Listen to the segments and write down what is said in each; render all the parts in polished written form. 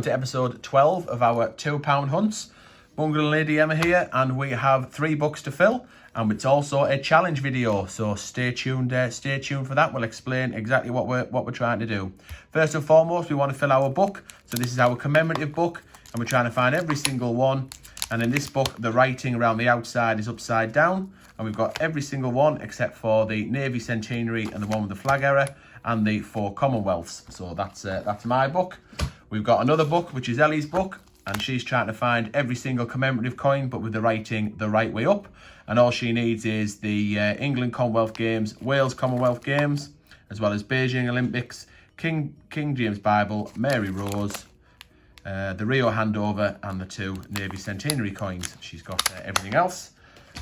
to episode 12 of our £2 hunts. Bungle and Lady Emma here, and we have 3 books to fill, and it's also a challenge video, so stay tuned for that. We'll explain exactly what we're trying to do. First and foremost, we want to fill our book. So this is our commemorative book, and we're trying to find every single one. And in this book, the writing around the outside is upside down, and we've got every single one except for the Navy Centenary and the one with the flag error and the 4 Commonwealths. So that's my book. We've got another book, which is Ellie's book, and she's trying to find every single commemorative coin, but with the writing the right way up. And all she needs is the England Commonwealth Games, Wales Commonwealth Games, as well as Beijing Olympics, King James Bible, Mary Rose, the Rio handover, and the 2 Navy Centenary coins. She's got everything else.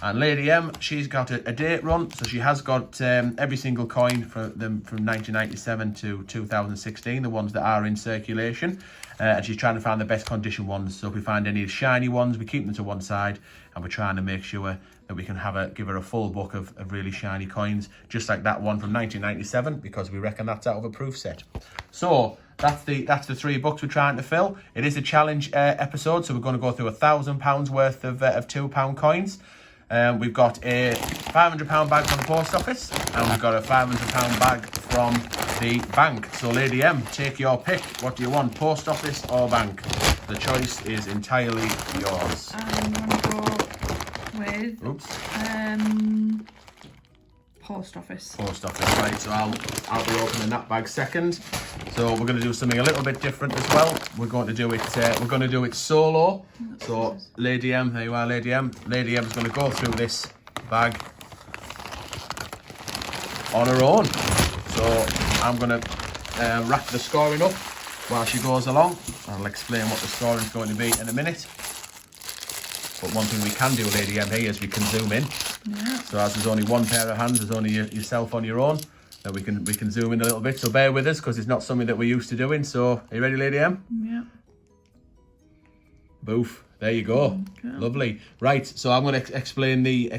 And Lady M, she's got a date run, so she has got every single coin from 1997 to 2016, the ones that are in circulation. And she's trying to find the best condition ones. So if we find any shiny ones, we keep them to one side, and we're trying to make sure that we can give her a full book of really shiny coins, just like that one from 1997, because we reckon that's out of a proof set. So that's the 3 books we're trying to fill. It is a challenge episode, so we're going to go through £1,000 worth of £2 coins. We've got a £500 bag from the post office, and we've got a £500 bag from the bank. So Lady M, take your pick. What do you want, post office or bank? The choice is entirely yours. I'm going to go with post office. Post office, right. So I'll be opening that bag second. So we're going to do something a little bit different as well. We're going to do it solo. So Lady M, there you are, Lady M. Lady M is going to go through this bag on her own. So I'm going to wrap the scoring up while she goes along. I'll explain what the scoring is going to be in a minute. But one thing we can do, Lady M, here is we can zoom in. Yeah. So as there's only one pair of hands, there's only yourself on your own. Then we can zoom in a little bit. So bear with us, because it's not something that we're used to doing. So are you ready, Lady M? Yeah. Boof. There you go. Okay. Lovely. Right. So I'm going to explain the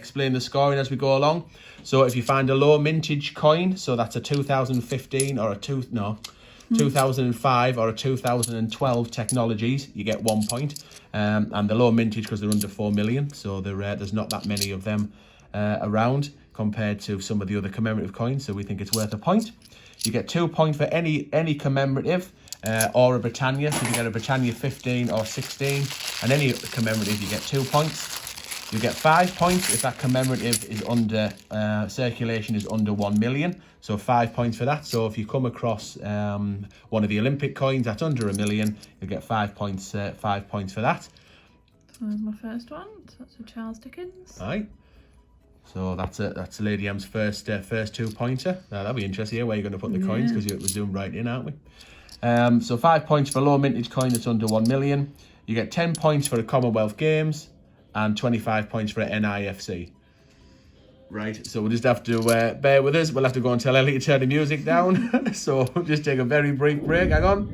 scoring as we go along. So if you find a low mintage coin, so that's a 2015 or 2005 or a 2012 technologies, you get 1 point. And the low mintage, because they're under 4 million, so there's not that many of them around compared to some of the other commemorative coins, so we think it's worth a point. You get 2 points for any commemorative or a Britannia. So if you get a Britannia 15 or 16 and any commemorative, you get 2 points. You get 5 points if that commemorative is under circulation is under 1 million. So 5 points for that. So if you come across one of the Olympic coins that's under 1 million, you'll get 5 points. 5 points for that. So there's my first one. So that's a Charles Dickens. All right. So that's Lady M's first 2 pointer. Now that'll be interesting here where you're going to put the coins, because we're zoomed right in, aren't we? So 5 points for low mintage coin that's under 1 million. You get 10 points for the Commonwealth Games and 25 points for an NIFC. Right, so we'll just have to bear with us. We'll have to go and tell Ellie to turn the music down. So just take a very brief break. Hang on.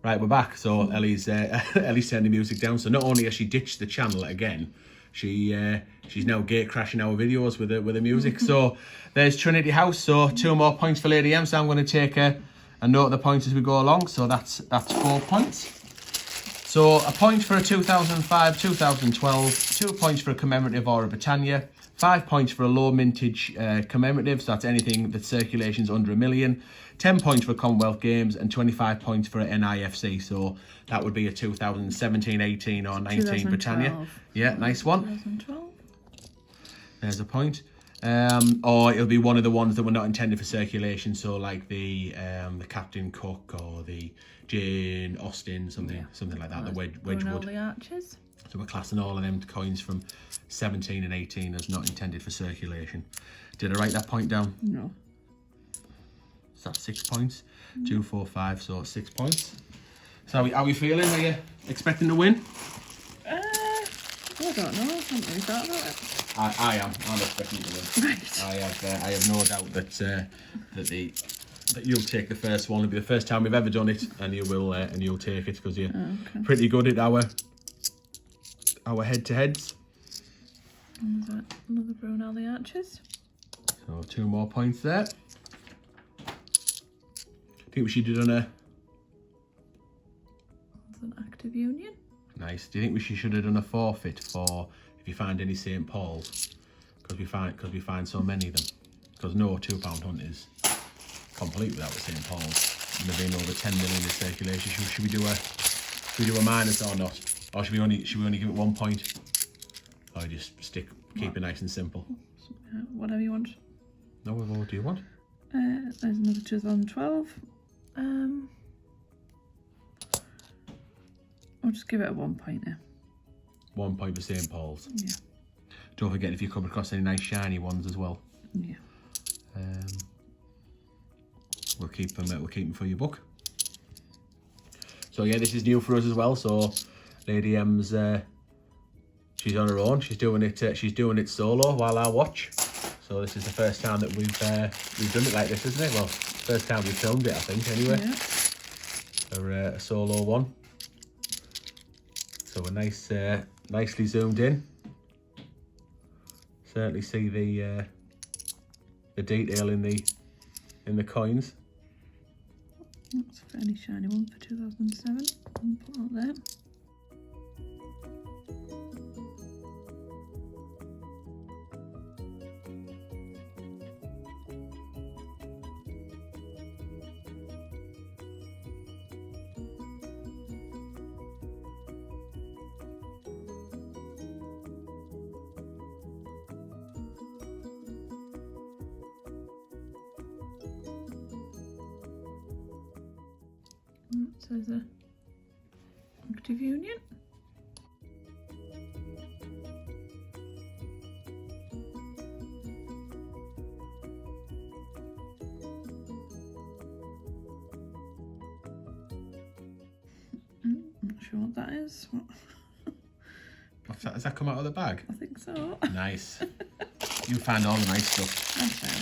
Right, we're back. So Ellie's turned the music down. So not only has she ditched the channel again, she's now gate crashing our videos with the music. So there's Trinity House. So 2 more points for Lady M. So I'm going to take a note of the points as we go along. So that's 4 points. So a point for a 2005, 2012, 2 points for a commemorative or a Britannia, 5 points for a low mintage commemorative, so that's anything that circulation's under 1 million, 10 points for Commonwealth Games, and 25 points for an NIFC. So that would be a 2017, 18 or 19 Britannia. Yeah, nice one. 2012. There's a point. Or it'll be one of the ones that were not intended for circulation, so like the Captain Cook or the Jane Austen, something like that, the Wedgwood. The Arches. So we're classing all of them coins from 17 and 18 as not intended for circulation. Did I write that point down? No. Is that 6 points? 2, 4, 5, so 6 points. So how are we feeling? Are you expecting to win? I don't know. I haven't really thought about it. I am. I'm expecting to win. Right. I have no doubt that you'll take the first one. It'll be the first time we've ever done it, and you'll take it, because you're pretty good at our head-to-heads. And is that another Brunel the Arches? So 2 more points there. I think we should have done That's an active union. Nice. Do you think should have done a forfeit for if you find any St. Paul's? Because we find so many of them. Because no £2 hunt is complete without the St. Paul's. And there being over 10 million in circulation. Should we do a minus or not? Or should we only give it 1 point? Or just keep it nice and simple? Whatever you want. No, what do you want? There's another 2012. I'll just give it a 1 point now. 1 point for St. Paul's. Yeah. Don't forget if you come across any nice shiny ones as well. Yeah. We'll keep them for your book. So yeah, this is new for us as well. So Lady M's she's on her own. She's doing it solo while I watch. So this is the first time that we've done it like this, isn't it? Well, first time we filmed it, I think. Anyway, for a solo one. So we're nicely zoomed in. Certainly see the detail in the coins. That's a fairly shiny one for 2007. I'll put that there. It says a active union. Not sure what that is. Has that come out of the bag? I think so. Nice. You find all the nice stuff. Okay.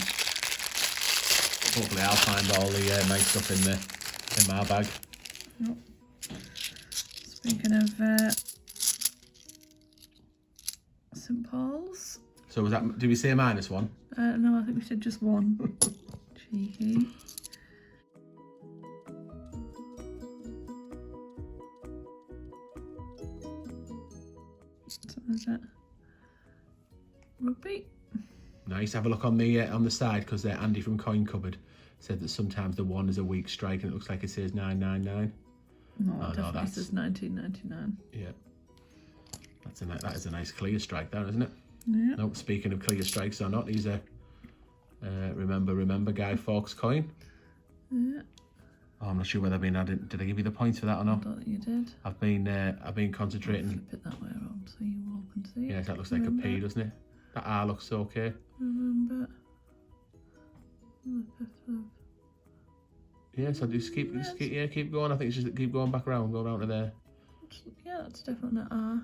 Hopefully I'll find all the nice stuff in my bag. Yep. Speaking of St. Paul's. So was that? Did we say minus one? No, I think we said just one. Cheeky. So is that rugby? Nice. Have a look on the side because Andy from Coin Cupboard said that sometimes the one is a weak strike and it looks like it says 999. No, it definitely says 1999. Yeah. That is a nice clear strike, that isn't it? Yeah. No, speaking of clear strikes or not, these are remember Guy Fawkes coin. Yeah. Oh, I'm not sure whether did I give you the points for that or I not? don't think you did. I've been concentrating. Flip it that way around so you all can see. Yeah, that looks like a P, doesn't it? That R looks okay. Remember the 5th of... Yeah, so just keep going. I think it's just keep going back around, go around to there. Yeah, that's definitely an R.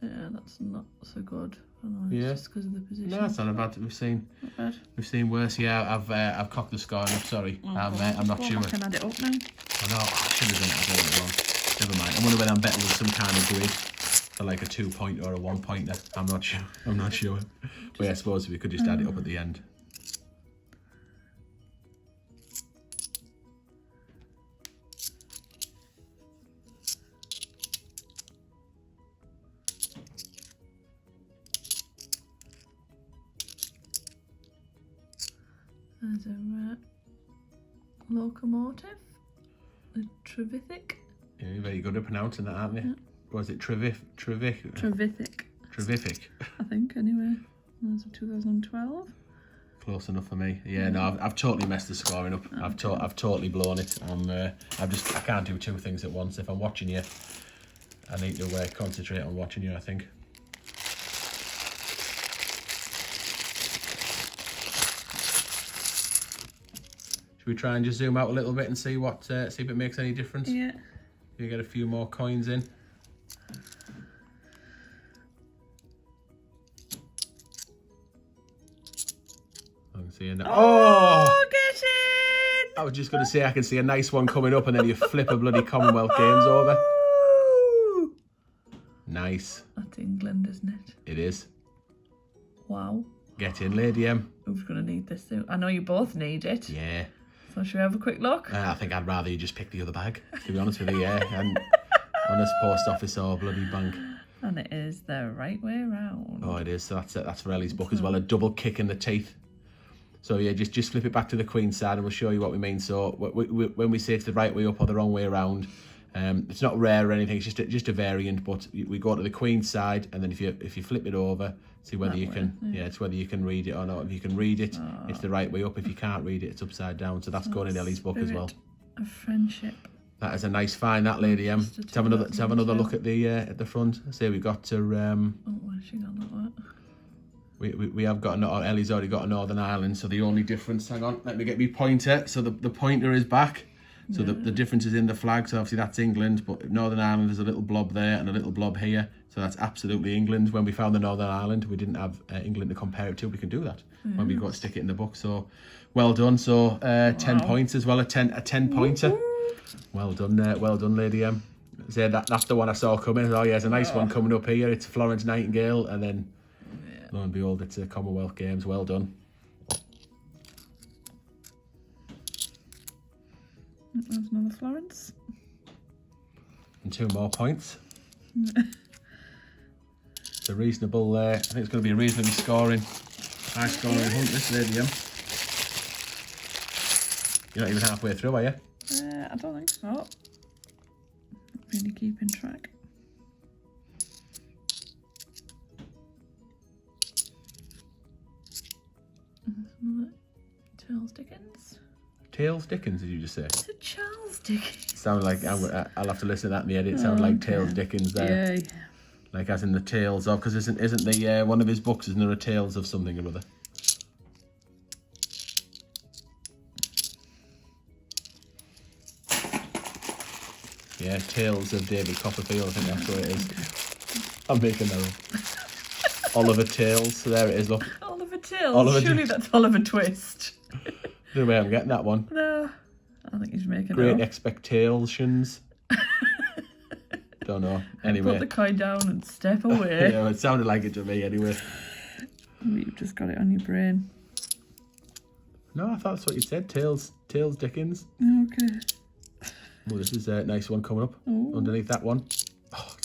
Yeah, that's not so good. I know, it's just because of the position. No, that's not bad. We've seen worse. Yeah, I've cocked the score. I'm sorry. I'm not sure. I can add it up now. I know. I should have done it. I've done it wrong. Never mind. I wonder whether I'm betting with some kind of grid for like a 2 point or a 1 pointer. I'm not sure. But yeah, I suppose we could just add it up at the end. There's a locomotive, a Trevithic. Yeah, you're very good at pronouncing that, aren't you? Yeah. Was it Trevithic? Trevithic. I think, anyway. There's a 2012. Close enough for me. Yeah, no, I've totally messed the scoring up. I've totally blown it. I can't do two things at once. If I'm watching you, I need to concentrate on watching you, I think. Should we try and just zoom out a little bit and see if it makes any difference? Yeah. You get a few more coins in. I can see Oh, get in! I was just going to say I can see a nice one coming up and then you flip a bloody Commonwealth Games over. Nice. That's England, isn't it? It is. Wow. Get in, Lady M. Who's going to need this too? I know you both need it. Yeah. So should we have a quick look? I think I'd rather you just pick the other bag, to be honest with you, yeah. And honest post office or bloody bank. And it is the right way around. Oh, it is. So that's for Ellie's book as well. A double kick in the teeth. So yeah, just flip it back to the Queen side and we'll show you what we mean. So when we say it's the right way up or the wrong way around, it's not rare or anything. It's just a variant. But we go to the Queen side, and then if you flip it over, see whether That you way, can. yeah. Yeah, it's whether you can read it or not. If you can read it, it's the right way up. If you can't read it, it's upside down. So that's going in Ellie's book as well. Of friendship. That is a nice find, that lady. Just Let's have another look at the front. Say we got to. Oh, where's she gone? Like that? We have got Ellie's already got a Northern Ireland, so the only difference, hang on, let me get me pointer. So the pointer is back. So the difference is in the flag, so obviously that's England, but Northern Ireland there's a little blob there and a little blob here. So that's absolutely England. When we found the Northern Ireland, we didn't have England to compare it to. We can do that when we go to stick it in the book. So well done. So 10 points as well, a 10 pointer. Well done, Lady M. So that's the one I saw coming. Oh yeah, there's a nice one coming up here. It's Florence Nightingale, and then lo and behold, it's a Commonwealth Games. Well done. There's another Florence. And 2 more points. It's a reasonable, I think it's going to be a reasonably high scoring hunt, this Lady M. You're not even halfway through, are you? I don't think so. Not really keeping track. Another Charles Dickens. Tails Dickens, did you just say? It's a Charles Dickens. Sound like I'll have to listen to that in the edit. It sounded like Tails Dickens there. Yay. Like as in the Tales of, because isn't the one of his books, isn't there a Tales of something or other? Yeah, Tales of David Copperfield, I think that's what it is. I'm making that up. Oliver Tales, so there it is, look. Oliver Tales. Oliver Surely that's Oliver Twist. No way I'm getting that one. No, I think he's making Great it up. Expectations. Don't know. Anyway. Put the coin down and step away. Yeah, it sounded like it to me anyway. You've just got it on your brain. No, I thought that's what you said. Tales Dickens. Okay. Oh, this is a nice one coming up underneath that one. Oh.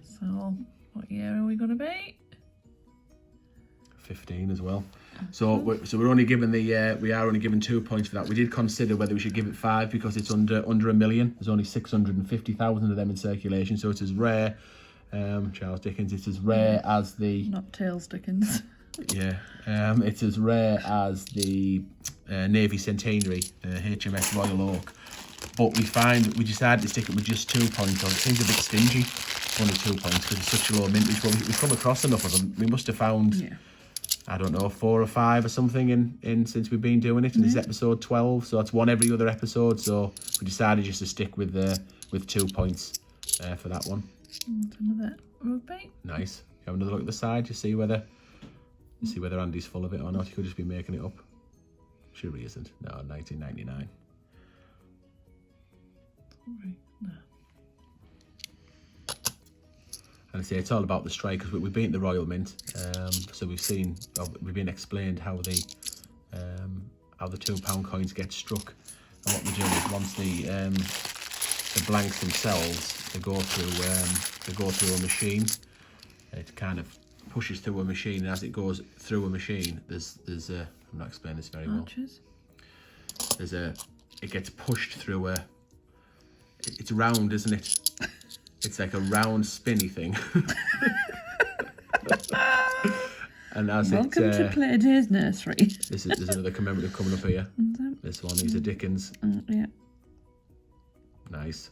So, what year are we going to be? 15 as well. So we're only given we are only given 2 points for that. We did consider whether we should give it 5 because it's under a million. There's only 650,000 of them in circulation, so it's as rare. Charles Dickens. It's as rare as the. Not Tails Dickens. Yeah, it's as rare as the Navy Centenary, HMS Royal Oak. But we decided to stick it with just 2 points. It seems a bit stingy, only 2 points because it's such a low mintage. But we've come across enough of them. We must have found, I don't know, 4 or 5 or something in since we've been doing it. And this is episode 12, so that's one every other episode. So we decided just to stick with 2 points for that one. Another rugby. Nice. Have another look at the side to see whether Andy's full of it or not. He could just be making it up. Sure he isn't. No, 1999. Right. No. And I say it's all about the strike because we've been at the Royal Mint, so we've been explained how the £2 coins get struck, and what they do is once the blanks themselves they go through a machine. It kind of pushes through a machine, and as it goes through a machine, there's I'm not explaining this very well. It gets pushed through it's round, isn't it? It's like a round spinny thing. And as Welcome to Play Days Nursery. There's another commemorative coming up here. This one is a Dickens. Yeah. Nice.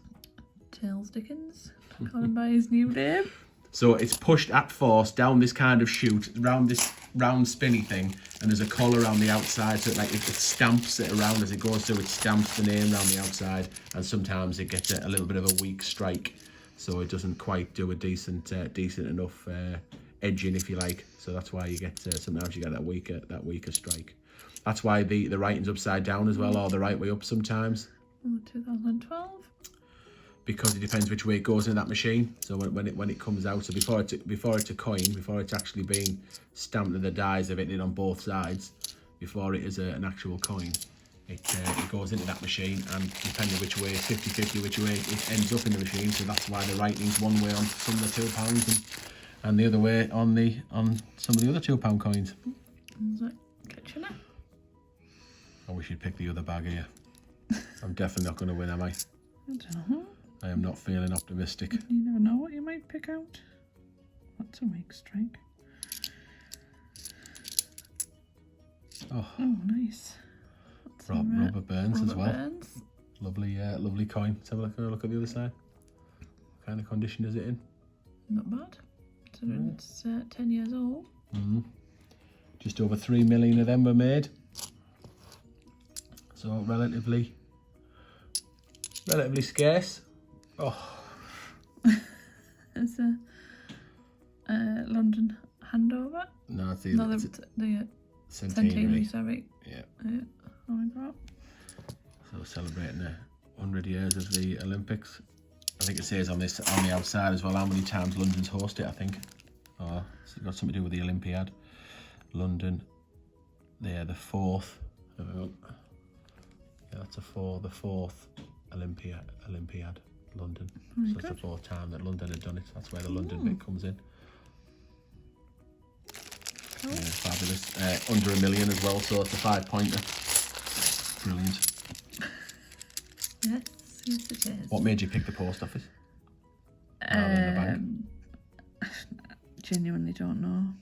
Tails Dickens. Call him by his new name. So it's pushed at force down this kind of chute, around this round spinny thing, and there's a collar around the outside, so it stamps it around as it goes through. It stamps the name around the outside, and sometimes it gets a little bit of a weak strike, so it doesn't quite do a decent enough edging, if you like. So that's why you get sometimes you get that weaker strike. That's why the writing's upside down as well, or the right way up sometimes. 2012. Because it depends which way it goes in that machine. So when it comes out, so before it's a coin, before it's actually being stamped and the dies have hit it on both sides, before it is an actual coin. It goes into that machine, and depending which way, 50-50 which way it ends up in the machine. So that's why the writing's one way on some of the £2 and the other way on some of the other £2 coins. Is that Kitchener? I wish you'd pick the other bag here. I'm definitely not going to win, am I? I don't know. I am not feeling optimistic. You never know what you might pick out. That's a weak strike. Oh, nice. Robert Burns as well. Burns. Lovely coin. Let's have a look at the other side. What kind of condition is it in? Not bad. Considering it's 10 years old. Just over 3 million of them were made. So relatively scarce. Oh. It's a London handover. No, it's the centenary. Sorry. Yeah. Oh my god. So celebrating 100 years of the Olympics. I think it says on the outside as well how many times London's hosted it, I think. Oh, it's got something to do with the Olympiad. London, they're the 4th. Yeah, that's the 4th Olympiad, London. So it's the 4th time that London had done it. That's where the London bit comes in. Cool. Yeah, fabulous. Under $1 million as well, so it's a 5-pointer. Brilliant. Yes, it is. What made you pick the post office? Rather than the bank? Genuinely don't know.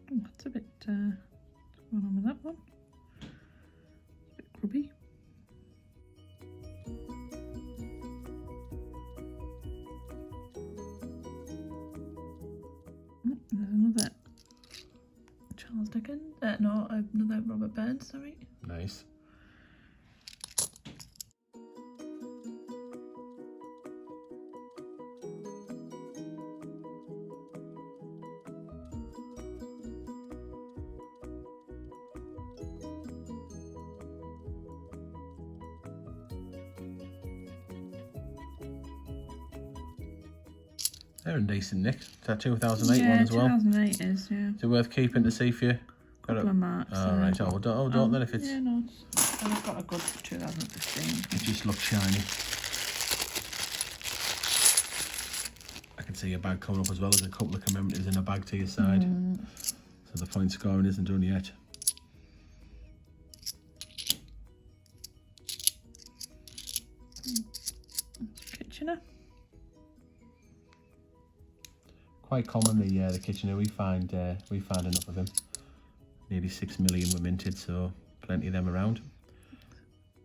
That's a bit, what's going on with that one? It's a bit grubby. There's another Charles Dickens. No, another Robert Burns, sorry. Nice. They're in decent nick. Is that 2008 one as well? 2008 is, yeah. Is it worth keeping to see if you got Couple of marks. Oh, right. Oh, don't then if it's... Yeah, no. And I've got a good 2015. It just looks shiny. I can see your bag coming up as well as a couple of commemoratives in a bag to your side. So the point scoring isn't done yet. Kitchener. Quite commonly, the Kitchener, we find enough of them. Nearly 6 million were minted, so plenty of them around.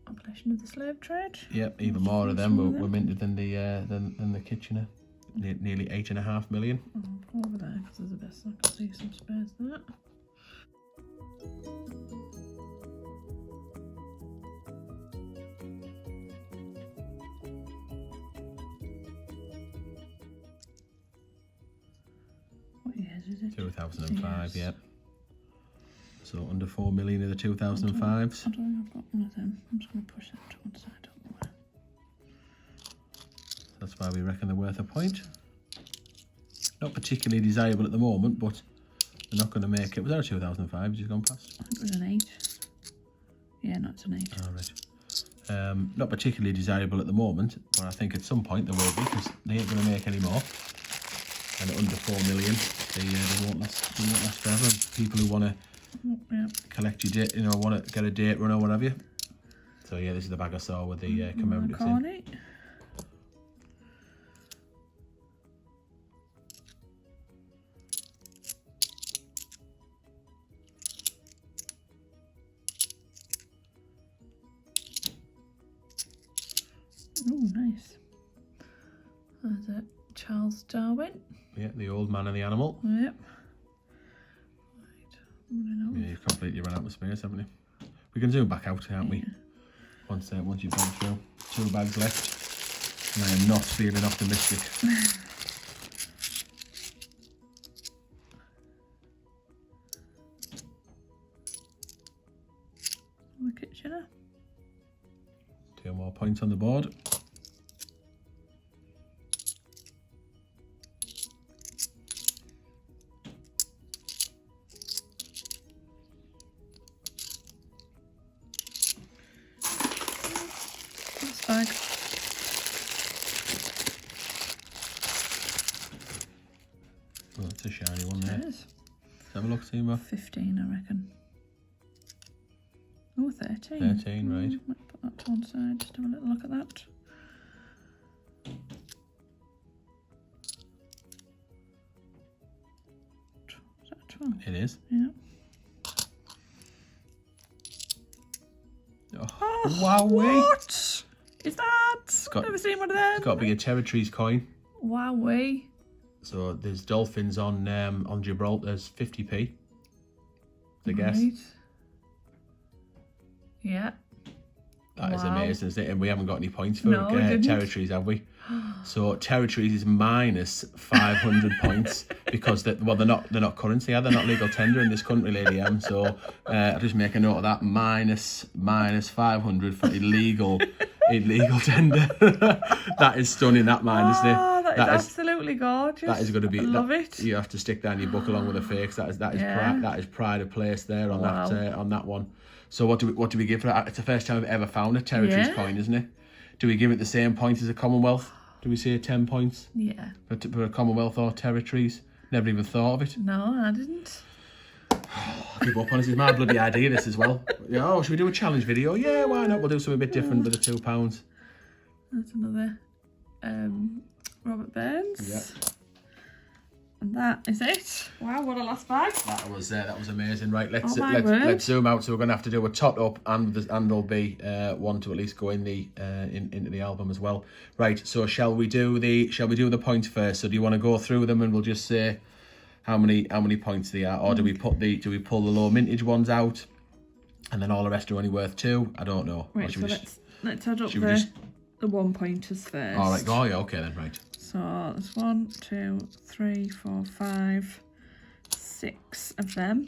Abolition of the slave trade. Yep, even more of them were minted than the Kitchener. Nearly 8.5 million. I'll go over there because there's a bit, so I can see some spares there. What years is it? 2005, yep. So under 4 million of the 2005s. I don't think I've got one of them. I'm just going to push that to one side. I don't know where. That's why we reckon they're worth a point. Not particularly desirable at the moment, but they're not going to make it. Was that a 2005? Just gone past? I think it was an 8. Yeah, no, it's an 8. All right. Not particularly desirable at the moment, but I think at some point they will be because they ain't going to make any more. And at under 4 million, they won't last forever. And people who want to collect your date, want to get a date run or whatever. So yeah, this is the bag I saw with the commemoratives in. Oh, nice. There's a Charles Darwin. Yeah, the old man and the animal. Yep. Right, yeah, you've completely run out of space, haven't you? We can zoom back out, can't we? Yeah. Once you've gone through. 2 bags left. And I am not feeling optimistic. The Kitchener. 2 more points on the board. This bag. Oh, that's a shiny one there. It is. Let's have a look, Seema. 15, I reckon. Oh, 13. 13, right. Might put that to one side, just have a little look at that. Is that a 12? It is. Yeah. Oh, wowee! What is that? got- I've never seen one of them. It's got to be a Territories coin. Wowee. So there's dolphins on Gibraltar. There's 50p. I guess. Right. Yeah. That is Wow. amazing, isn't it? And we haven't got any points for No, we didn't. Territories, have we? So Territories is minus 500 points because they're not currency, they're not legal tender in this country, Lady M. So I'll just make a note of that. Minus 500 for illegal tender. That is stunning. That mine, isn't it? Oh, that is absolutely gorgeous. That is going to be. I love it. You have to stick that in your book along with the fakes. That is Yeah. that is pride of place there on Wow. that one. So what do we give for that? It's the first time I've ever found a Territories Yeah. coin, isn't it? Do we give it the same points as a Commonwealth? Do we say 10 points Yeah. for a Commonwealth or Territories? Never even thought of it. No, I didn't. Give up on this. It's my bloody idea, this as well. Yeah, oh, should we do a challenge video? Yeah, why not? We'll do something a bit different with the £2. That's another Robert Burns. Yeah. And that is it. Wow, what a last bag. That was amazing. Right, let's Oh, my word. let's zoom out. So we're gonna have to do a tot up, and there'll be one to at least go in the into the album as well. Right. So shall we do the points first? So do you want to go through them and we'll just say how many points they are, or do we pull the low mintage ones out, and then all the rest are only worth 2? I don't know. Right, so let's add up should we just- the 1 pointers first. All right. Oh yeah. Okay then. Right. So there's 1, 2, 3, 4, 5, 6 of them.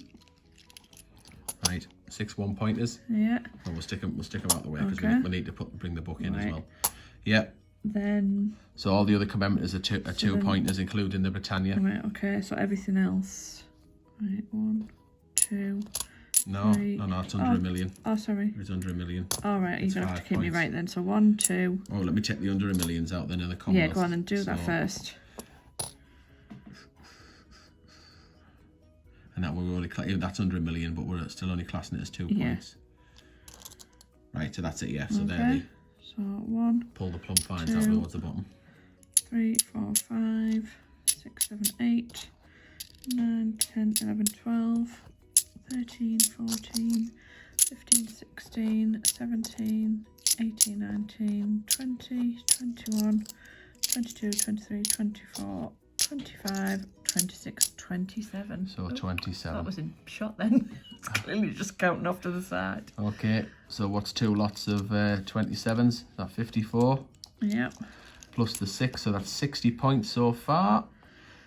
Right. 6 1-pointers. Yeah. And we'll stick them out the way because Okay. we need to bring the book in as Right. well. Yeah. Then. So all the other commemoratives are two pointers, including the Britannia. Right. Okay. So everything else. Right. 1, 2. No, Three. no, it's under a million. Oh, sorry. It's under a million. All right. It's You're gonna have to 5 keep me points. right then. So 1, 2. Oh, let me check the under a millions out then in the Yeah. Commonwealth. Go on and do that So- first. And that one that's under a million, but we're still only classing it as 2 Yeah. points. Right, so that's it. Yeah. So Okay. there So 1, pull the plum fines out 2. towards the bottom. 3, 4, 5, 6, 7, 8, 9, 10, 11, 12, 13, 14, 15, 16, 17, 18, 19, 20, 21, 22, 23, 24, 25, 26, 27. So Oh, 27. that was in shot then. It's clearly just counting off to the side. Okay. So what's 2 lots of 27s? Is that 54? Yep. Plus the 6, so that's 60 points so far.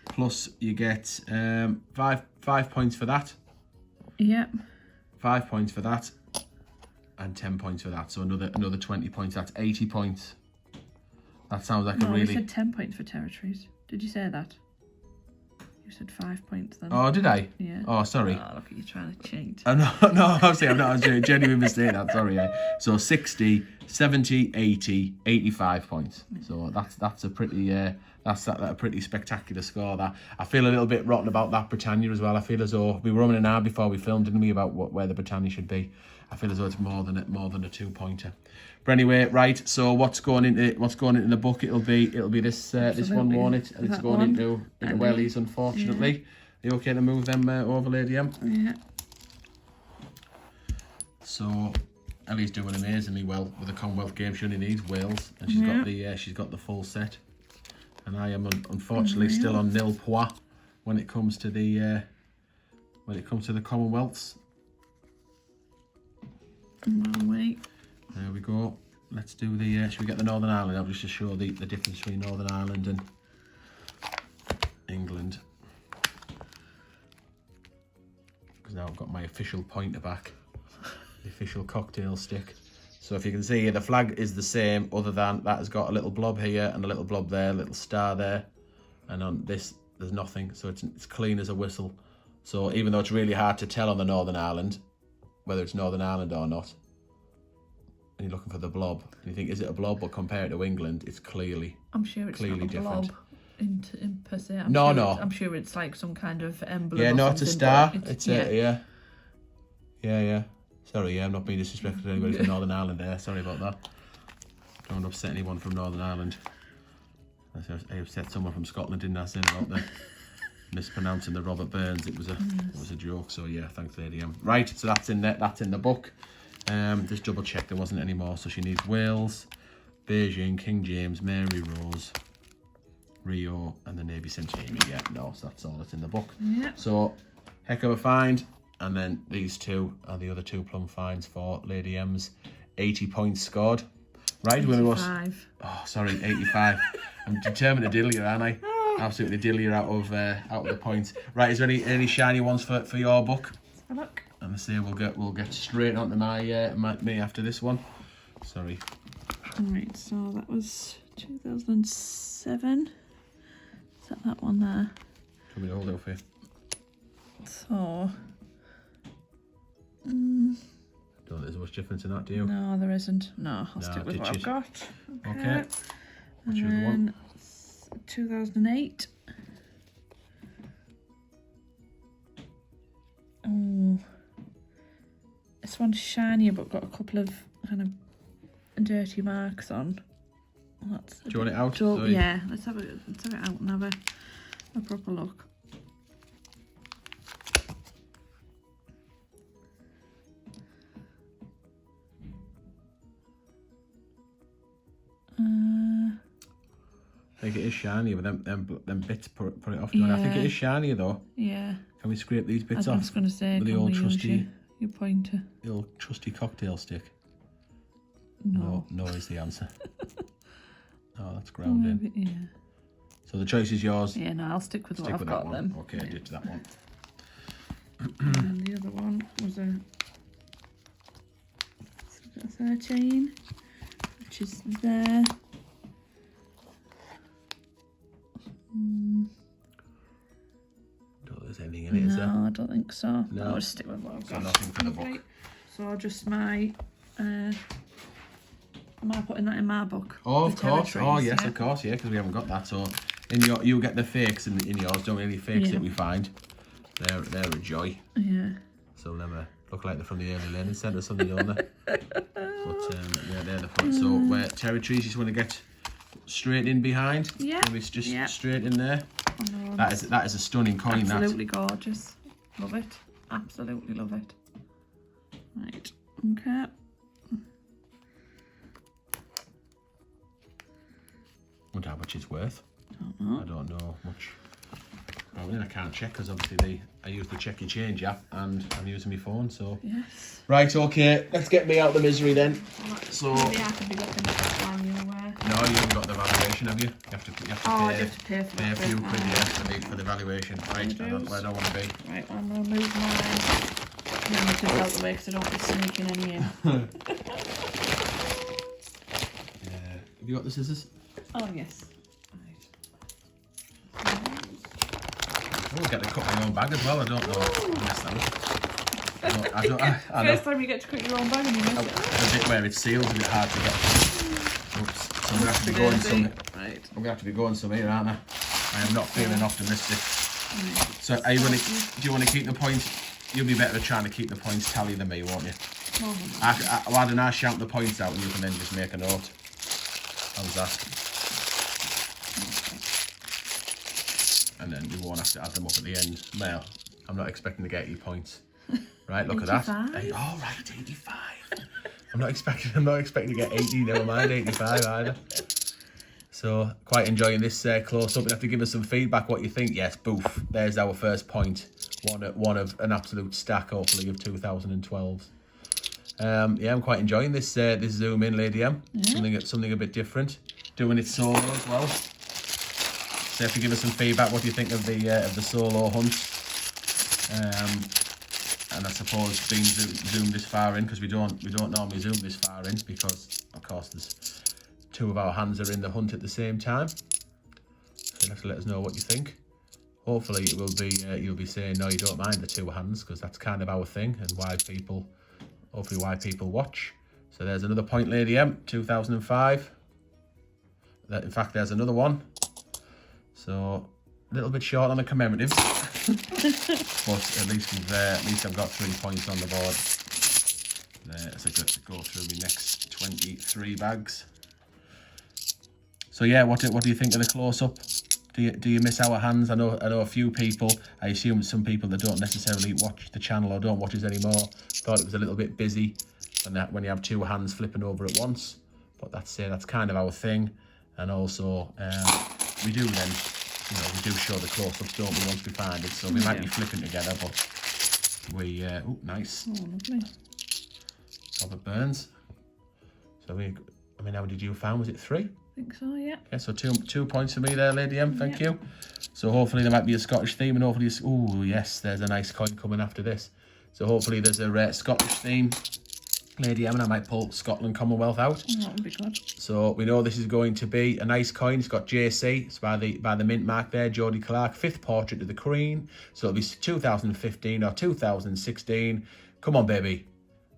Plus you get 5 points for that. Yep. 5 points for that, and 10 points for that. So another 20 points. That's 80 points. That sounds like No, a we really. said 10 points for territories. Did you say that? You said 5 points then. Oh, did I? Yeah. Oh, sorry. Oh, look at you trying to cheat. No, obviously I'm not. I was genuinely mistaken. That. Sorry. Yeah. So 60, 70, 80, 85 points. So that's a pretty that's a pretty spectacular score. That I feel a little bit rotten about that Britannia as well. I feel as though we were running an hour before we filmed, didn't we, about where the Britannia should be. I feel as though it's more than a 2-pointer. But anyway, right. So what's going into the book? It'll be this this one, won't it? And it's That going one. into wellies, unfortunately. Are you okay to move them over, Lady M? Yeah. So Ellie's doing amazingly well with the Commonwealth game. She only needs Wales, and she's got the full set. And I am unfortunately still on nil points when it comes to the Commonwealths. Wait. There we go. Let's do the. Should we get the Northern Ireland out just to show the difference between Northern Ireland and England? Because now I've got my official pointer back, the official cocktail stick. So if you can see here, the flag is the same, other than that has got a little blob here and a little blob there, a little star there. And on this, there's nothing. So it's clean as a whistle. So even though it's really hard to tell on the Northern Ireland, whether it's Northern Ireland or not, and you're looking for the blob, and you think, is it a blob? But compared to England, it's clearly, I'm sure it's clearly not a different. blob in per se. No. I'm sure it's like some kind of emblem. Yeah, or no, it's a something, star. but It's a, yeah. Sorry, I'm not being disrespectful to anybody from Northern Ireland there. Sorry about that. Don't want to upset anyone from Northern Ireland. I upset someone from Scotland, didn't I, saying about the mispronouncing the Robert Burns. It was a joke. So yeah, thanks, Lady M. Right, so that's in there. That's in the book. Just double check there wasn't any more. So she needs Wales, Beijing, King James, Mary Rose, Rio, and the Navy St Jamie. Yeah, no, so that's all that's in the book. Yeah. So heck of a find. And then these two are the other two plum finds for Lady M's 80 points scored. Right, 85. Oh, sorry, 85. I'm determined to diddle you, aren't I? Absolutely diddle you out of the points. Right, is there any shiny ones for your book? Have a look. And I say we'll get straight onto me after this one. Sorry. Alright, so that was 2007. Is that one there? Can we hold it for you? So Don't think there's much difference in that, do you? no, there isn't. No, I'll stick with ditch what I've it. got. Okay. What's your other And one? then 2008. Oh, this one's shinier but got a couple of kind of dirty marks on. Well, that's Do you want it out? dull. Sorry. Yeah, let's have it out and have a proper look. I think it is shinier, but them bits put it off. I think it is shinier though. Yeah. Can we scrape these bits I off? was going to say, with the can old we use trusty, your pointer? the old trusty cocktail stick. No. No is the answer. Oh, that's ground in. Maybe, yeah. So the choice is yours. Yeah, no, I'll stick with what I've that got one. then. Okay, Yeah. ditch that one. And the other one was a 13, which is there. Don't think there's anything in it, is there? No, I don't think so. No. I'll just stick with what I've So got. nothing for the book. Okay. So I'll just am I putting that in my book? Oh, of The course. territories, Oh, yes, yeah? of course. Yeah, because we haven't got that. So you get the fakes in yours. Don't really fakes Yeah. that we find. They're a joy. Yeah. So never look like they're from the early learning centre, something, don't they? But yeah, they're the fun. So where territories, you just want to get straight in behind. Yeah. Maybe it's just Yeah. straight in there. Oh, no, That is a stunning coin. absolutely gorgeous. Love it. Absolutely love it. Right. Okay. Wonder how much it's worth. Don't know. I don't know much. I can't check because obviously I use the check your change app and I'm using my phone. So Yes. right, okay, let's get me out of the misery then. So Maybe I could be looking at that while you were. no, you haven't got the valuation, have you? You have to Oh, pay, I have to pay for pay a that. few bit. quid for the valuation. Right, I don't want to be. Right, I'm going to move my narrative out the way because I don't want to be sneaking any in. Have you got the scissors? Oh, yes. Oh, I've got to cut my own bag as well. I don't know. I messed that up. I know. First time you get to cut your own bag and you miss it. The bit where it's sealed is a bit hard to get. Oops. So I'm going to have to be going somewhere. Right. I'm going to have to be going somewhere, aren't I? I am not feeling optimistic. Right. So are you do you want to keep the points? You'll be better at trying to keep the points tally than me, won't you? Why don't I shout the points out and you can then just make a note? How's that? And then you won't have to add them up at the end. Well, I'm not expecting to get 80 points. Right, look at that. 85? Oh, right, 85. I'm not expecting to get 80, never mind 85 either. So, quite enjoying this close-up. You have to give us some feedback, what you think. Yes, boof. There's our first point. One of an absolute stack, hopefully, of 2012s. Yeah, I'm quite enjoying this this zoom in, Lady M. Yeah. Something a bit different. Doing it solo as well. So you have to give us some feedback. What do you think of the solo hunt? and I suppose being zoomed this far in, because we don't normally zoom this far in, because of course there's two of our hands are in the hunt at the same time. So you'll have to let us know what you think. Hopefully it will be you'll be saying no, you don't mind the two hands, because that's kind of our thing, and hopefully why people watch. So there's another point, Lady M, 2005. In fact, there's another one. So a little bit short on the commemorative, but at least I've got 3 points on the board. As I go through my next 23 bags. So yeah, what do you think of the close up? Do you miss our hands? I know a few people. I assume some people that don't necessarily watch the channel or don't watch us anymore thought it was a little bit busy, and that when you have two hands flipping over at once. But that's kind of our thing, and also we do then. We do show the close-ups, don't we, once we find it. So we might be flipping together, but we... oh, nice. Oh, lovely. Robert Burns. So how did you find? Was it 3? I think so, yeah. Okay, so two points for me there, Lady M. Thank you. So hopefully there might be a Scottish theme, and hopefully... Oh, yes, there's a nice coin coming after this. So hopefully there's a Scottish theme, Lady M, and I might pull Scotland Commonwealth out. Oh, that would be good. So we know this is going to be a nice coin. It's got JC. It's by the mint mark there, Jodie Clark. 5th portrait of the Queen. So it'll be 2015 or 2016. Come on, baby.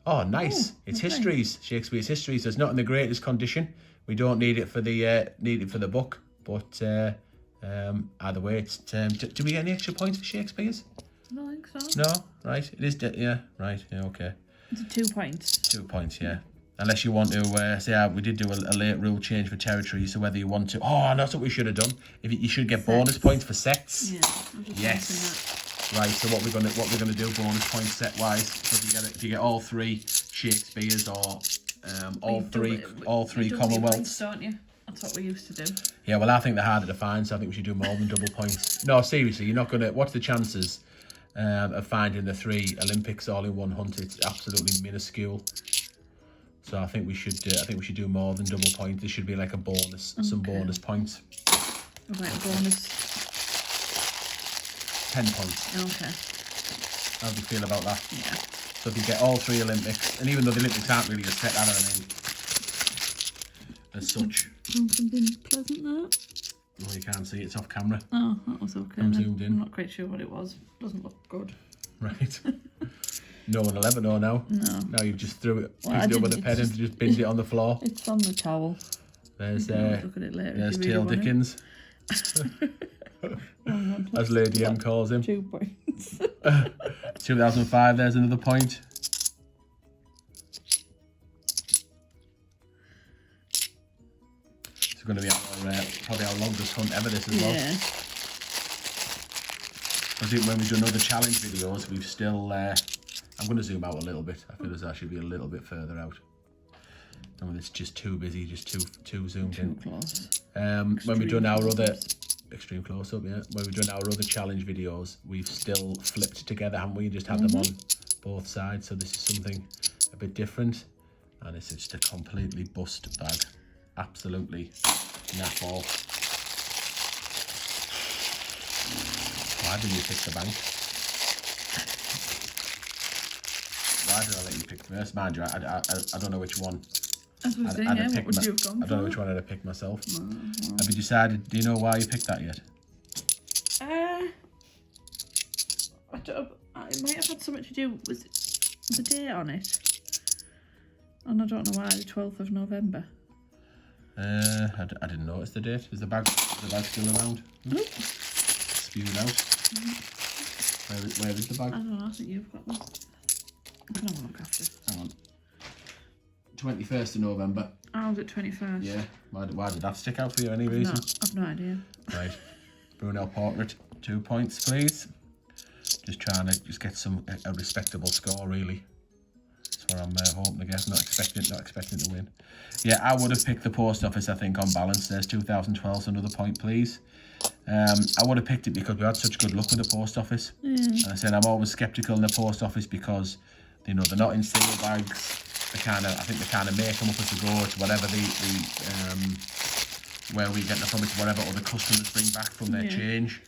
Oh, nice. It's lovely. Histories. Shakespeare's Histories. So it's not in the greatest condition. We don't need it for the book. But either way, it's do we get any extra points for Shakespeare's? I don't think so. No, right. It is. Yeah, right. Yeah, okay. It's 2 points. 2 points, yeah. Unless you want to say, we did do a late rule change for territory, so whether you want to... Oh, that's what we should have done. You should get bonus points for sets. Yeah, I'm just yes. Right, so what we're gonna do bonus points set wise. So if you get all 3 Shakespeare's or all three Commonwealths, points, don't you? That's what we used to do. Yeah, well, I think they're harder to find, so I think we should do more than double points. No, seriously, you're not gonna... What's the chances of finding the 3 Olympics all in one hunt? It's absolutely minuscule. So I think we should do more than double points. There should be like a bonus, some bonus points. Right, a bonus. 10 points. Okay. How do you feel about that? Yeah. So if you get all 3 Olympics, and even though the Olympics aren't really a set, I don't know, as such. Something pleasant there. Oh, you can't see it. It's off camera. Oh, that was okay. I'm zoomed in. I'm not quite sure what it was. Doesn't look good. Right. No one will ever know now. No. Now you've just threw it, Well, picked it up with a pen and just binned it on the floor. It's on the towel. There's look at it later. there's Tail Dickens. As Lady M calls him. 2 points. 2005, there's another point. It's going to be probably our longest hunt ever, this as well. Yeah. I think when we've done other challenge videos, we've still... I'm going to zoom out a little bit. I feel as though I should be a little bit further out. And it's just too busy, just too zoomed in. Too close. When we've done our other... Extreme close-up, yeah. When we've done our other challenge videos, we've still flipped together, haven't we? Just had them on both sides. So this is something a bit different. And it's just a completely bust bag. Absolutely naff all. Why did you pick the bank? Why did I let you pick first? Mind you, I don't know which one. As we were saying, yeah, what would you have gone for? I don't know which one I'd have picked myself. No. Have you decided, do you know why you picked that yet? It might have had something to do with the date on it. And I don't know why, the 12th of November. I didn't notice the date. Is the bag still around? Spewed out. Where is the bag? I don't know, I think you've got one. I can have a look after. Hang on. 21st of November. Oh, was it 21st? Yeah. Why did that stick out for you? Any reason? I've no idea. Right. Brunel Portrait. 2 points, please. Just trying to get a respectable score, really. That's what I'm hoping to get. Not expecting to win. Yeah, I would have picked the post office, I think, on balance. There's 2012, so another point, please. I would have picked it because we had such good luck with the post office. And I said I'm always sceptical in the post office because, they're not in single bags. I think they kind of make them up as we go. It's whatever where we get them from, it's whatever other customers bring back from their change.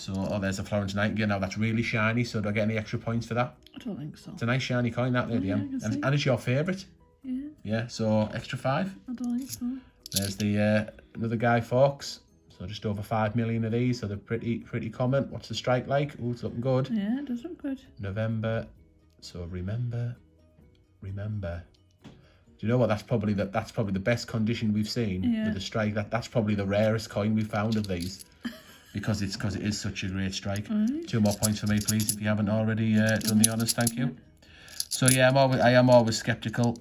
So, oh, there's a Florence Nightingale. Now that's really shiny, so do I get any extra points for that? I don't think so. It's a nice shiny coin, that, Lady yeah, M. And it's your favourite. Yeah. Yeah, so extra 5. I don't think so. There's the another Guy Fawkes. So just over 5 million of these, so they're pretty common. What's the strike like? Oh, it's looking good. Yeah, it does look good. November. So remember. Do you know what? That's probably the best condition we've seen with the strike. That's probably the rarest coin we've found of these, because it is such a great strike. Right. 2 more points for me, please, if you haven't already done the honours. Thank you. So yeah, I am always sceptical.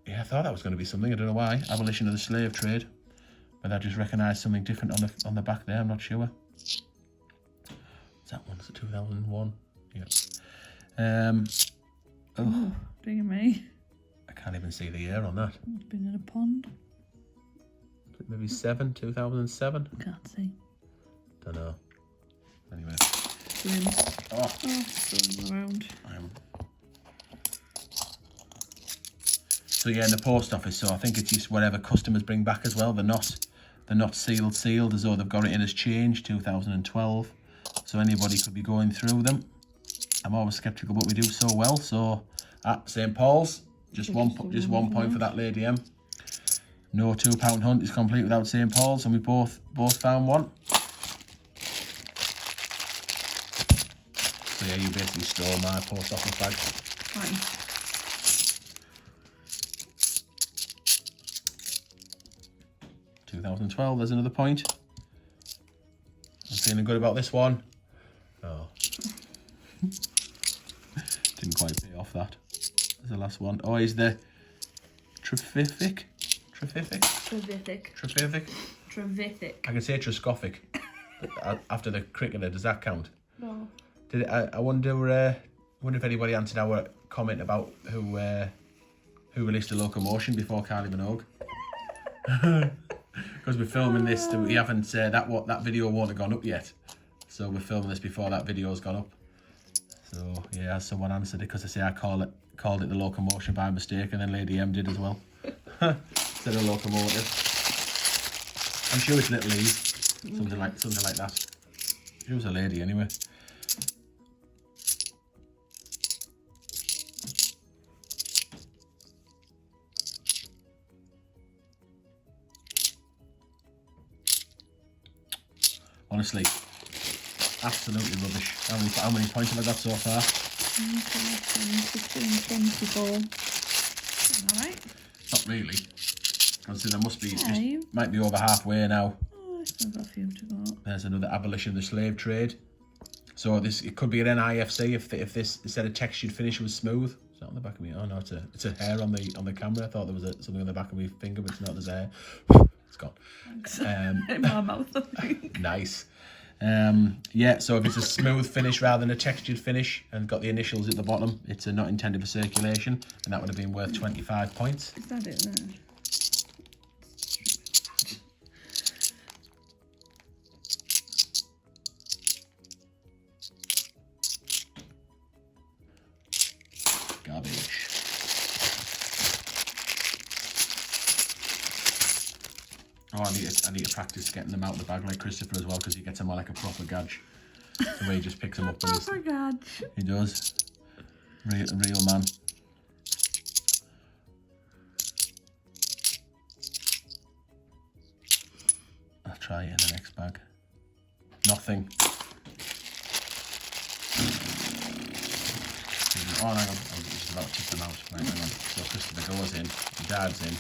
Yeah, I thought that was going to be something. I don't know why. Abolition of the slave trade, but I just recognised something different on the back there. I'm not sure. Is that one? Is it 2001? Yeah. Oh, dear me. I can't even see the year on that. It's been in a pond. Maybe 2007? Can't see. Don't know. Anyway. Oh, it's going around. So yeah, in the post office. So I think it's just whatever customers bring back as well. They're not sealed as though they've got it in as change. 2012. So anybody could be going through them. I'm always sceptical, but we do so well. So at St Paul's, just one point for that Lady M. No £2 hunt is complete without St Paul's, and we both found one. So yeah, you basically stole my post office bag. Fine. 2012. There's another point. I'm feeling good about this one. Oh. Didn't quite pay off that. There's the last one. Oh, is the Trefific? I can say Trescoffic. After the cricketer, does that count? No. I wonder if anybody answered our comment about who released a locomotion before Kylie Minogue. Because we're filming this, we haven't that video won't have gone up yet. So we're filming this before that video's gone up. So yeah, someone answered it, because I say I called it the locomotion by mistake, and then Lady M did as well. Instead of locomotive. I'm sure it's Little Eve. Something like that. She was a lady anyway. Honestly, absolutely rubbish. How many points have I got so far? 24. Alright. Not really. Consider there must be, might be over halfway now. Oh, I've got a few to go. There's another abolition of the slave trade. So it could be an NIFC if this, instead of textured finish, was smooth. Is that on the back of me? Oh no, it's a hair on the camera. I thought there was something on the back of my finger, but it's not. There's hair. It's gone. In my mouth, I think. Nice. Yeah, so if it's a smooth finish rather than a textured finish and got the initials at the bottom, it's not intended for circulation, and that would have been worth 25 points. Is that it there? Garbage. Oh, I need to practice getting them out of the bag like Christopher as well, because he gets them all like a proper gadge. The way he just picks them up. Proper gadge. He does. Real man. I'll try it in the next bag. Nothing. Oh, hang on. I was just about to tip them out. Right, hang on. So Christopher goes in. Dad's in.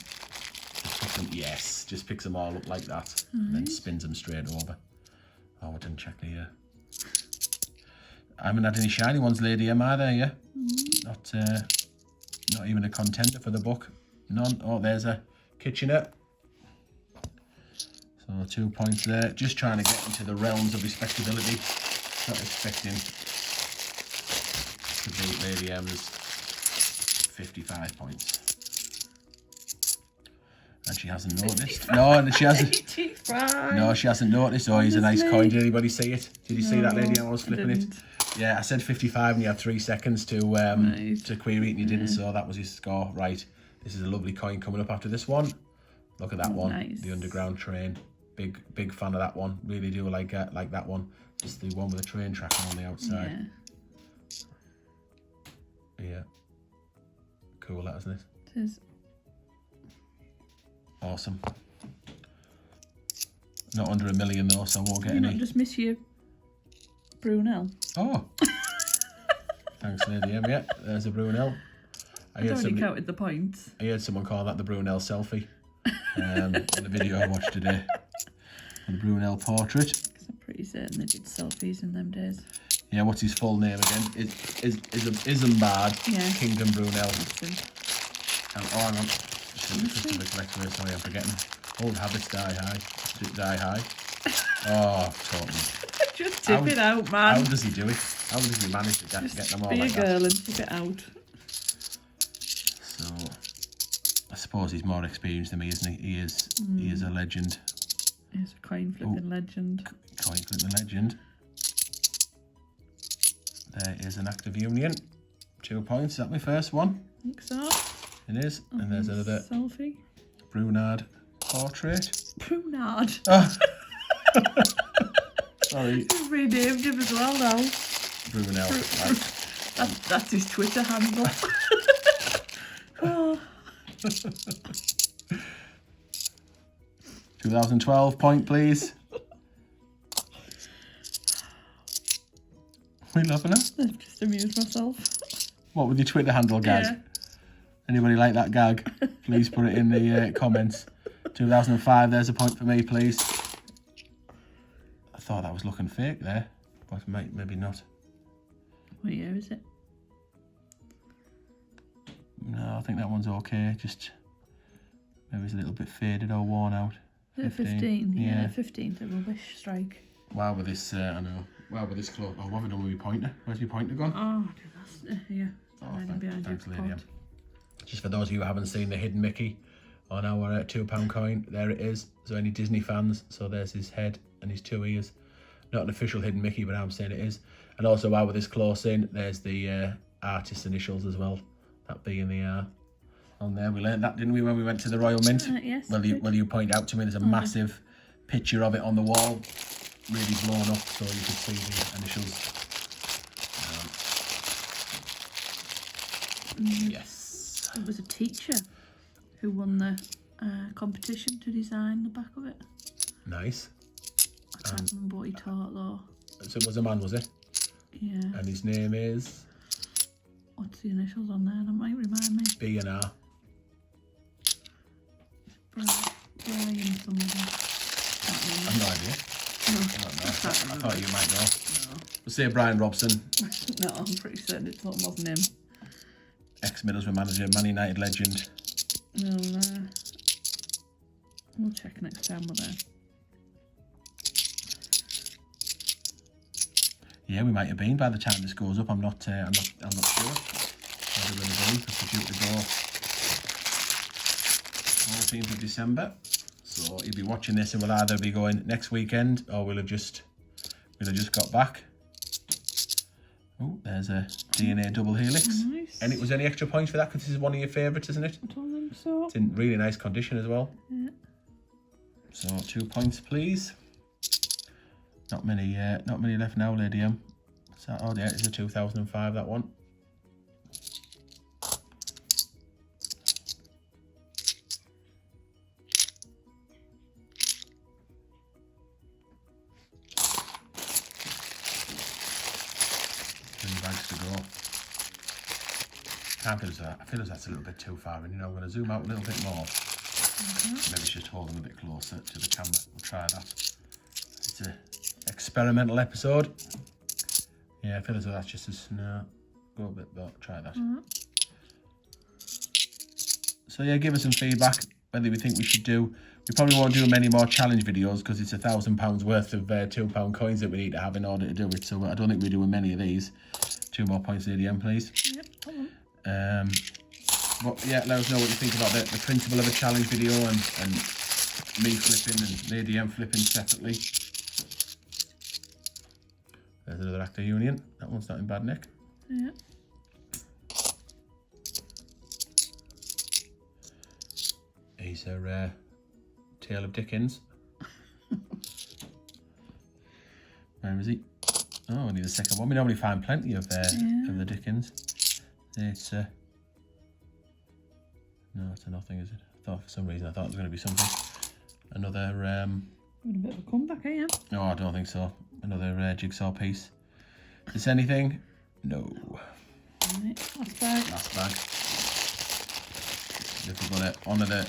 Just picks them all up like that, and then spins them straight over. Oh, I didn't check the. I haven't had any shiny ones, Lady M, either. Yeah, not even a contender for the book. None. Oh, there's a Kitchener. So 2 points there. Just trying to get into the realms of respectability. Not expecting to beat Lady M's 55 points. And she hasn't noticed. No, she hasn't. 85. No, she hasn't noticed. Oh, he's a nice coin. Did anybody see it? Did you see that, Lady? I was flipping it. Yeah, I said 55, and you had 3 seconds to query it, and you didn't. So that was his score. Right. This is a lovely coin coming up after this one. Look at that one. Nice. The underground train. Big fan of that one. Really do like that one. It's the one with the train tracking on the outside. Yeah. Cool, that, isn't it? It is. Awesome. Not under 1 million though, so I won't get You any. not just miss your Brunel. Oh. Thanks, Lady M. Yeah, there's a Brunel. I already counted the points. I heard someone call that the Brunel selfie. In the video I watched today. The Brunel portrait. I'm pretty certain they did selfies in them days. Yeah, what's his full name again? Isambard Kingdom Brunel. And oh, hang on. Sorry, I'm forgetting. Old habits die high. Die high. Oh, totally. Just tip it out, man. How does he do it? How does he manage to get them all be like a girl that? and tip it out. So, I suppose he's more experienced than me, isn't he? He is a legend. He's a coin flipping legend. Coin flipping legend. There is an active union. 2 points. Is that my first one? I think so. It is. And there's another selfie. Brunard portrait. Brunard. Oh. Sorry. You've renamed him as well now. Brunel. That's his Twitter handle. Oh. 2012 point, please. We laughing at? I've just amused myself. What with your Twitter handle, guys? Yeah. Anybody like that gag? Please put it in the comments. 2005, there's a point for me, please. I thought that was looking fake there, but maybe not. What year is it? No, I think that one's okay. Just maybe it's a little bit faded or worn out. 15. Yeah, 15's a rubbish strike. Wow, with this, I know. Wow, with this close. Oh, what have we done with my pointer? Where's your pointer gone? Oh, that's here. Thanks, Lady. Just for those of you who haven't seen the hidden Mickey on our £2 coin, there it is. So any Disney fans, so there's his head and his 2 ears. Not an official hidden Mickey, but I'm saying it is. And also, while we're this close in, there's the artist's initials as well. That B and the R on there. We learned that, didn't we, when we went to the Royal Mint? Yes. Well, you point out to me, there's a massive picture of it on the wall, really blown up, so you can see the initials. Yes. It was a teacher who won the competition to design the back of it. Nice. I can't remember what he taught though. So it was a man, was it? Yeah. And his name is? What's the initials on there? That might remind me. B and R. Brian something. I've no idea. No, I thought you might know. No. We'll say Brian Robson. No, I'm pretty certain it wasn't him. Ex-Middlesbrough manager, Man United legend. We'll check next time we're there. Yeah, we might have been by the time this goes up. I'm not sure. I'm not really believe because we're due to go 14th of December. So you'll be watching this and we'll either be going next weekend or we'll have just got back. Oh, there's a DNA double helix. Nice. And was any extra points for that? Because this is one of your favourites, isn't it? I don't think so. It's in really nice condition as well. Yeah. So 2 points, please. Not many left now, Lady M. So, oh yeah, it's a 2005, that one. Bags to go. I feel as that's a little bit too far in. You know, I'm going to zoom out a little bit more. Maybe just hold them a bit closer to the camera. We'll try that. It's an experimental episode. Yeah, I feel as though that's just as no. Go a bit, but try that. So yeah, give us some feedback whether you think we should do. We probably won't do many more challenge videos because it's £1,000 worth of £2 coins that we need to have in order to do it. So I don't think we're doing many of these. 2 more points, Lady M, please. Yep, come on. But yeah, let us know what you think about the principle of a challenge video and me flipping and Lady M flipping separately. There's another actor union. That one's not in bad nick. Yeah. He's a Tale of Dickens. Where is he? Oh, I need a second one. We normally find plenty of the Dickens. It's no, it's a nothing, is it? I thought for some reason it was going to be something. Another a bit of a comeback, eh? No, I don't think so. Another jigsaw piece. Is this anything? No. Right, last bag. Last bag. If we're going to honour the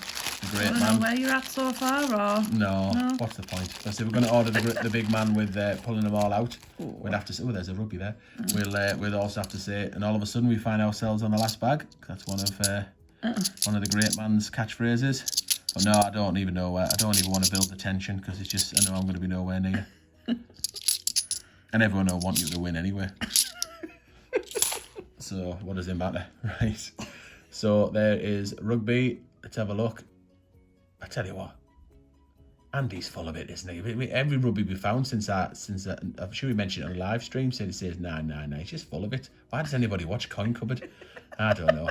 great man. Know where you're at so far, or no. What's the point? Because if we're going to order the big man with pulling them all out, we'd have to say, oh, there's a rugby there. We'll also have to say, and all of a sudden we find ourselves on the last bag. That's one of the great man's catchphrases. But no, I don't even know where. I don't even want to build the tension because it's just, I know I'm going to be nowhere near. And everyone will want you to win anyway. So what does it matter? Right. So there is rugby. Let's have a look. I tell you what, Andy's full of it, isn't he? Every rugby we found since I'm sure we mentioned it on a live stream, said it says 999. He's just full of it. Why does anybody watch Coin Cupboard? I don't know.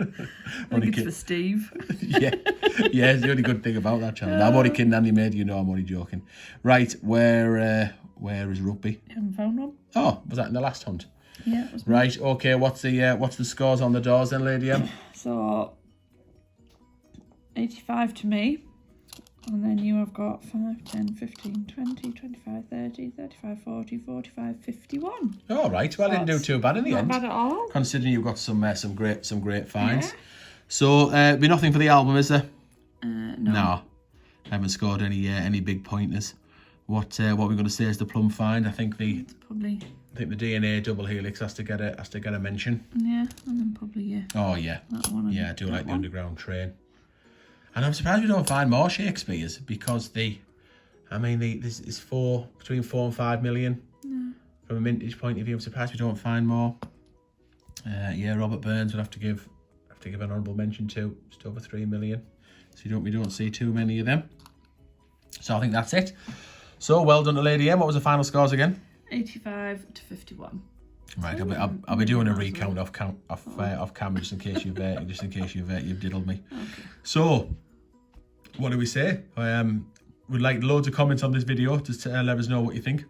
I think it's for Steve. yeah, it's the only good thing about that channel. I'm only kidding, Andy, mate. You know I'm only joking. Right, where is rugby? You haven't found one? Oh, was that in the last hunt? Yeah, it was. Right, okay. What's the scores on the doors then, Lady M? So 85 to me, and then you have got 5, 10, 15, 20, 25, 30, 35, 40, 45, 51. All right. Well, I didn't do too bad in the end. Not bad at all. Considering you've got some great finds. Yeah. So be nothing for the album, is there? No. Haven't scored any big pointers. What we're going to say is the plum find. I think the DNA double helix has to get a mention. Yeah, and then probably Oh yeah. That one. Yeah, I do like the underground train. And I'm surprised we don't find more Shakespeare's because this is between 4 and 5 million. Yeah. From a mintage point of view. I'm surprised we don't find more. Robert Burns would have to give an honourable mention to, just over 3 million. So we don't see too many of them. So I think that's it. So well done to Lady M. What was the final scores again? 85 to 51. Right, I'll be doing a recount off camera just in case you've diddled me. Okay. So, what do we say? We'd like loads of comments on this video just to let us know what you think.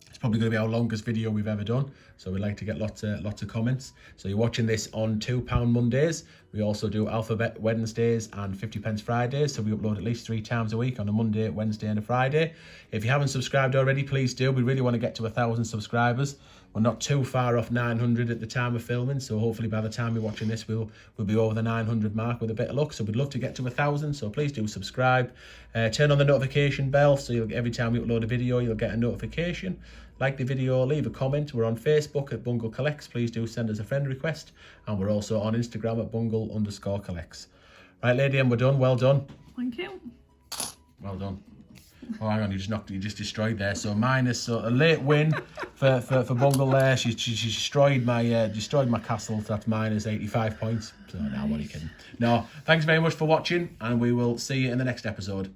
It's probably going to be our longest video we've ever done, so we'd like to get lots of comments. So you're watching this on £2 Mondays. We also do Alphabet Wednesdays and 50p Fridays, so we upload at least 3 times a week on a Monday, Wednesday and a Friday. If you haven't subscribed already, please do. We really want to get to 1,000 subscribers. We're not too far off 900 at the time of filming, so hopefully by the time you're watching this, we'll be over the 900 mark with a bit of luck. So we'd love to get to 1,000, so please do subscribe. Turn on the notification bell, so every time we upload a video, you'll get a notification. Like the video, leave a comment. We're on Facebook at Bungle Collects. Please do send us a friend request. And we're also on Instagram at Bungle_Collects. Right, Lady M, we're done. Well done. Thank you. Well done. Oh, hang on, you just destroyed there. So a late win for Bungle there. She destroyed my castle. So that's minus 85 points. So now, what are you kidding? No, thanks very much for watching, and we will see you in the next episode.